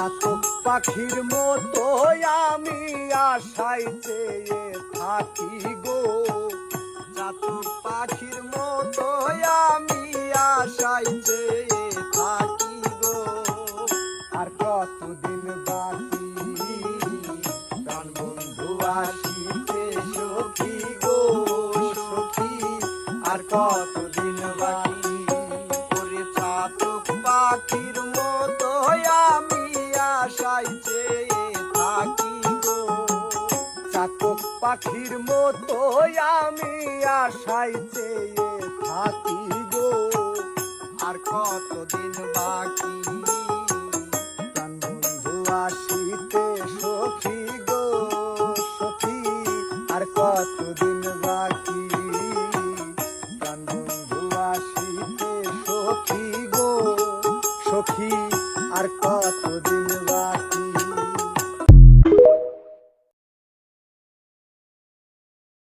চাতক পাখির মতো আমি আশায় চেয়ে থাকি গো, চাতক পাখির মতো আমি আশায় চেয়ে থাকি গো। আর কতদিন বাকি প্রাণ বন্ধু আসিতে সখী গো সখী, আর কতদিন বাকি। ওরে চাতক পাখির মতো আমি আশায় চেয়ে থাকি গো, চাতক পাখির মতো আমি আশায় চেয়ে থাকি গো। আর কতদিন বাকি প্রাণ বন্ধু আসিতে সখী গো সখী, আর কতদিন বাকি প্রাণ বন্ধু আসিতে সখী গো সখী, আর কতদিন বাকি।